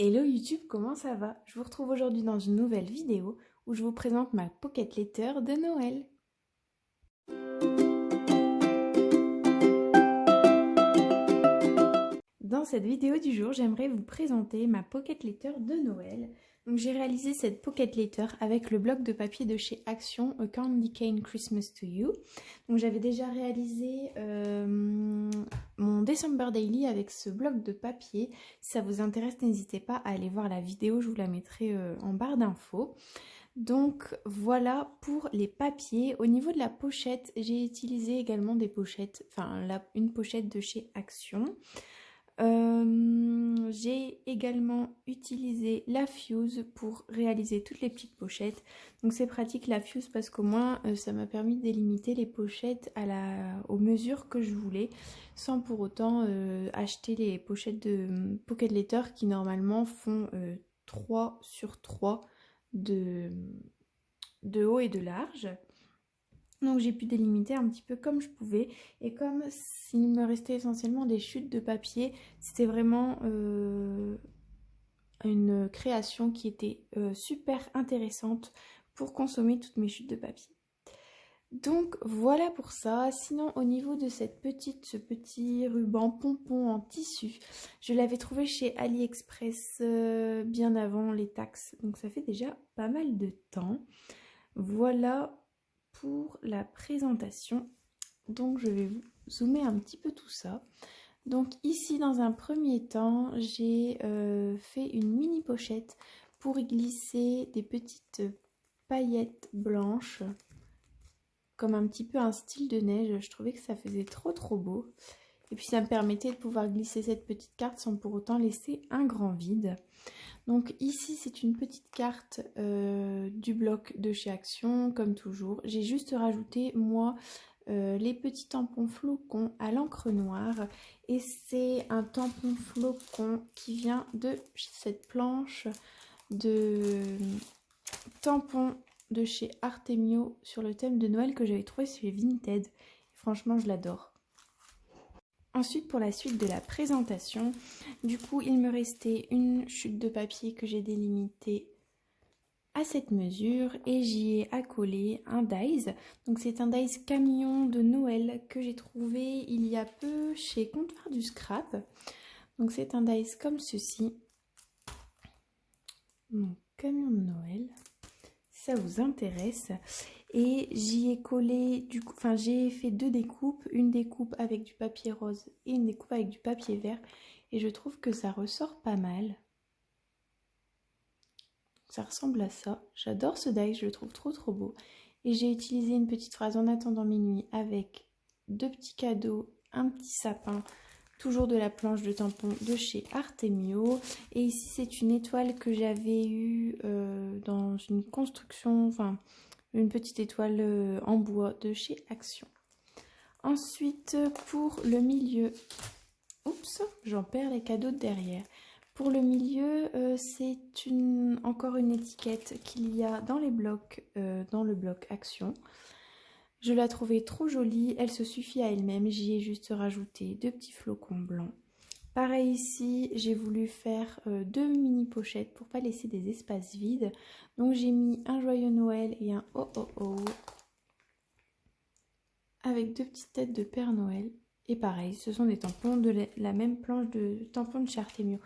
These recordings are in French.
Hello YouTube, comment ça va? Je vous retrouve aujourd'hui dans une nouvelle vidéo où je vous présente ma Pocket Letter de Noël. Dans cette vidéo du jour, j'aimerais vous présenter ma Pocket Letter de Noël. Donc j'ai réalisé cette Pocket Letter avec le bloc de papier de chez Action, A Candy Cane Christmas to You. Donc j'avais déjà réalisé mon December Daily avec ce bloc de papier. Si ça vous intéresse, n'hésitez pas à aller voir la vidéo, je vous la mettrai en barre d'infos. Donc voilà pour les papiers. Au niveau de la pochette, j'ai utilisé également des pochettes, une pochette de chez Action. J'ai également utilisé la Fuse pour réaliser toutes les petites pochettes. Donc c'est pratique la Fuse parce qu'au moins ça m'a permis de délimiter les pochettes aux mesures que je voulais sans pour autant acheter les pochettes de Pocket Letter qui normalement font 3 sur 3 de haut et de large. Donc j'ai pu délimiter un petit peu comme je pouvais. Et comme s'il me restait essentiellement des chutes de papier, c'était vraiment une création qui était super intéressante pour consommer toutes mes chutes de papier. Donc voilà pour ça. Sinon au niveau de ce petit ruban pompon en tissu, je l'avais trouvé chez AliExpress bien avant les taxes. Donc ça fait déjà pas mal de temps. Voilà pour la présentation. Donc je vais vous zoomer un petit peu tout ça. Donc ici dans un premier temps j'ai fait une mini pochette pour y glisser des petites paillettes blanches comme un petit peu un style de neige. Je trouvais que ça faisait trop beau et puis ça me permettait de pouvoir glisser cette petite carte sans pour autant laisser un grand vide. Donc ici c'est une petite carte du bloc de chez Action comme toujours. J'ai juste rajouté moi les petits tampons flocons à l'encre noire et c'est un tampon flocon qui vient de cette planche de tampons de chez Artemio sur le thème de Noël que j'avais trouvé chez Vinted. Franchement je l'adore. Ensuite, pour la suite de la présentation, du coup, il me restait une chute de papier que j'ai délimitée à cette mesure et j'y ai accolé un dies. Donc c'est un dies camion de Noël que j'ai trouvé il y a peu chez Comptoir du Scrap. Donc c'est un dies comme ceci. Donc camion de Noël, si ça vous intéresse. Et j'y ai collé, j'ai fait deux découpes, une découpe avec du papier rose et une découpe avec du papier vert. Et je trouve que ça ressort pas mal. Ça ressemble à ça. J'adore ce die, je le trouve trop beau. Et j'ai utilisé une petite phrase en attendant minuit avec deux petits cadeaux, un petit sapin, toujours de la planche de tampon de chez Artemio. Et ici c'est une étoile que j'avais eue dans une construction, une petite étoile en bois de chez Action. Ensuite, pour le milieu, oups, j'en perds les cadeaux de derrière. Pour le milieu, c'est encore une étiquette qu'il y a dans les blocs, dans le bloc Action. Je la trouvais trop jolie, elle se suffit à elle-même. J'y ai juste rajouté deux petits flocons blancs. Pareil ici, j'ai voulu faire deux mini pochettes pour pas laisser des espaces vides. Donc j'ai mis un joyeux Noël et un oh oh oh avec deux petites têtes de Père Noël. Et pareil, ce sont des tampons de la même planche de tampons de chez Artemio.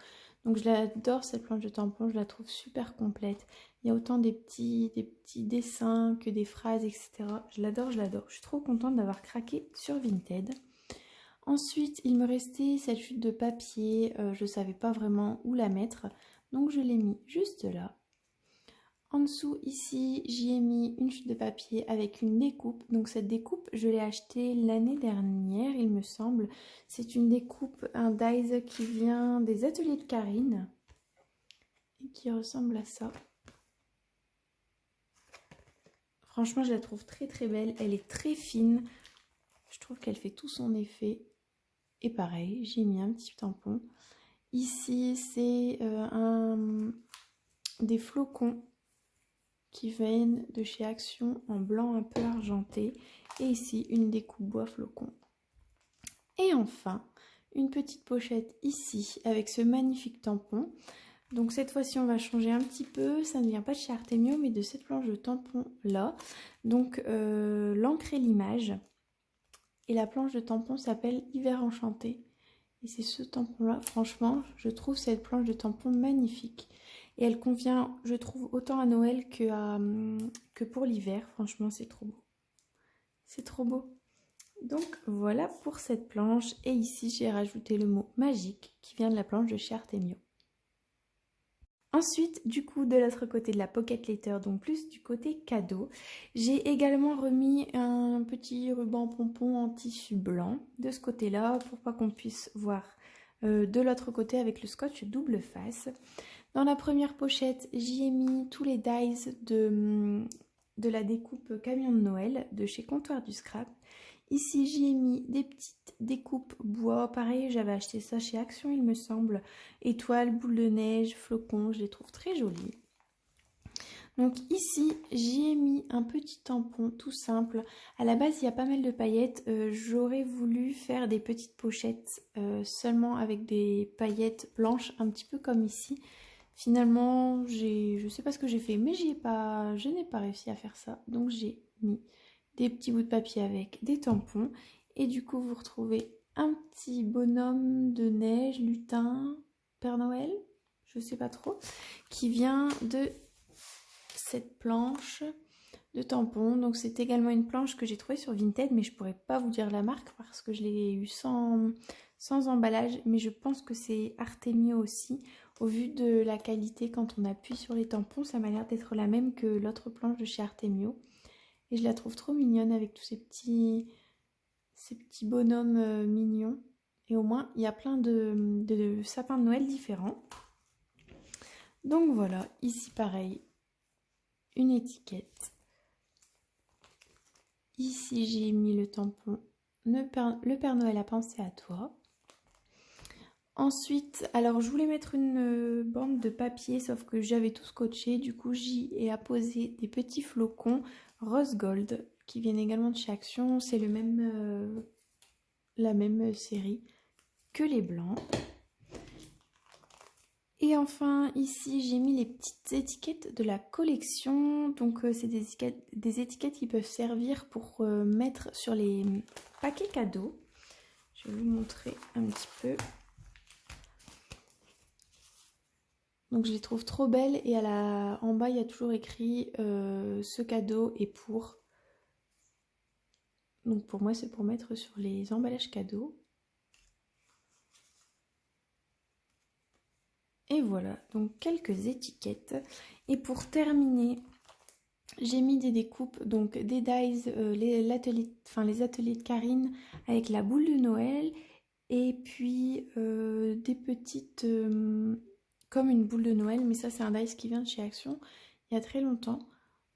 Donc je l'adore cette planche de tampons, je la trouve super complète. Il y a autant des petits dessins que des phrases, etc. Je l'adore. Je suis trop contente d'avoir craqué sur Vinted. Ensuite, il me restait cette chute de papier, je ne savais pas vraiment où la mettre, donc je l'ai mis juste là. En dessous, ici, j'y ai mis une chute de papier avec une découpe. Donc cette découpe, je l'ai achetée l'année dernière, il me semble. C'est une découpe, un dies qui vient des ateliers de Karine et qui ressemble à ça. Franchement, je la trouve très belle, elle est très fine. Je trouve qu'elle fait tout son effet. Et pareil, j'ai mis un petit tampon. Ici, c'est des flocons qui viennent de chez Action en blanc un peu argenté. Et ici, une découpe bois flocon. Et enfin, une petite pochette ici avec ce magnifique tampon. Donc cette fois-ci on va changer un petit peu, ça ne vient pas de chez Artemio mais de cette planche de tampon là. Donc l'encre et l'image. Et la planche de tampon s'appelle Hiver Enchanté. Et c'est ce tampon là, franchement je trouve cette planche de tampon magnifique. Et elle convient, je trouve, autant à Noël que pour l'hiver, franchement c'est trop beau. C'est trop beau. Donc voilà pour cette planche. Et ici j'ai rajouté le mot magique qui vient de la planche de chez Artemio. Ensuite, du coup, de l'autre côté de la pocket letter, donc plus du côté cadeau, j'ai également remis un petit ruban pompon en tissu blanc de ce côté-là pour pas qu'on puisse voir de l'autre côté avec le scotch double face. Dans la première pochette, j'y ai mis tous les dies de la découpe camion de Noël de chez Comptoir du Scrap. Ici, j'y ai mis des petites découpes bois. Pareil, j'avais acheté ça chez Action, il me semble. Étoiles, boules de neige, flocons, je les trouve très jolies. Donc ici, j'y ai mis un petit tampon tout simple. À la base, il y a pas mal de paillettes. J'aurais voulu faire des petites pochettes seulement avec des paillettes blanches, un petit peu comme ici. Finalement, je sais pas ce que j'ai fait, mais je n'ai pas réussi à faire ça. Donc j'ai mis des petits bouts de papier avec des tampons. Et du coup, vous retrouvez un petit bonhomme de neige, lutin, Père Noël, je sais pas trop, qui vient de cette planche de tampons. Donc c'est également une planche que j'ai trouvée sur Vinted, mais je pourrais pas vous dire la marque parce que je l'ai eu sans emballage. Mais je pense que c'est Artemio aussi. Au vu de la qualité, quand on appuie sur les tampons, ça m'a l'air d'être la même que l'autre planche de chez Artemio. Et je la trouve trop mignonne avec tous ces petits bonhommes mignons. Et au moins, il y a plein de sapins de Noël différents. Donc voilà, ici pareil, une étiquette. Ici, j'ai mis le tampon « Le Père Noël a pensé à toi ». Ensuite, alors je voulais mettre une bande de papier, sauf que j'avais tout scotché. Du coup, j'y ai apposé des petits flocons rose gold qui viennent également de chez Action. C'est la même série que les blancs. Et enfin, ici, j'ai mis les petites étiquettes de la collection. Donc, c'est des étiquettes qui peuvent servir pour mettre sur les paquets cadeaux. Je vais vous montrer un petit peu. Donc je les trouve trop belles et en bas il y a toujours écrit ce cadeau est pour. Donc pour moi c'est pour mettre sur les emballages cadeaux. Et voilà, donc quelques étiquettes. Et pour terminer, j'ai mis des découpes, donc des dies, les ateliers de Karine avec la boule de Noël. Et puis des petites... comme une boule de Noël, mais ça c'est un dice qui vient de chez Action il y a très longtemps.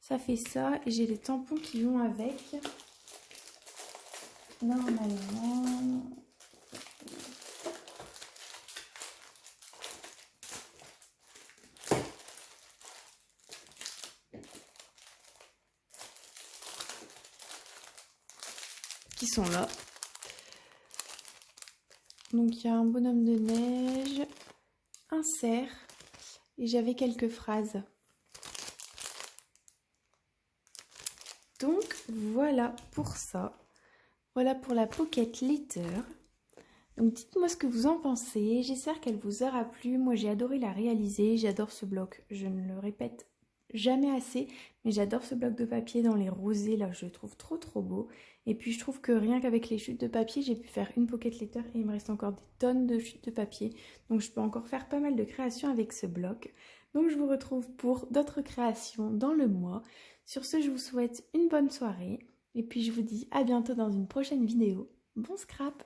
Ça fait ça et j'ai les tampons qui vont avec. Normalement... qui sont là. Donc il y a un bonhomme de neige, un cerf et j'avais quelques phrases. Donc voilà pour ça. Voilà pour la pocket letter. Donc dites-moi ce que vous en pensez. J'espère qu'elle vous aura plu. Moi j'ai adoré la réaliser. J'adore ce bloc. Je ne le répète jamais assez. Mais j'adore ce bloc de papier dans les rosés. Là je le trouve trop beau. Et puis je trouve que rien qu'avec les chutes de papier, j'ai pu faire une pocket letter. Et il me reste encore des tonnes de chutes de papier. Donc je peux encore faire pas mal de créations avec ce bloc. Donc je vous retrouve pour d'autres créations dans le mois. Sur ce, je vous souhaite une bonne soirée. Et puis je vous dis à bientôt dans une prochaine vidéo. Bon scrap!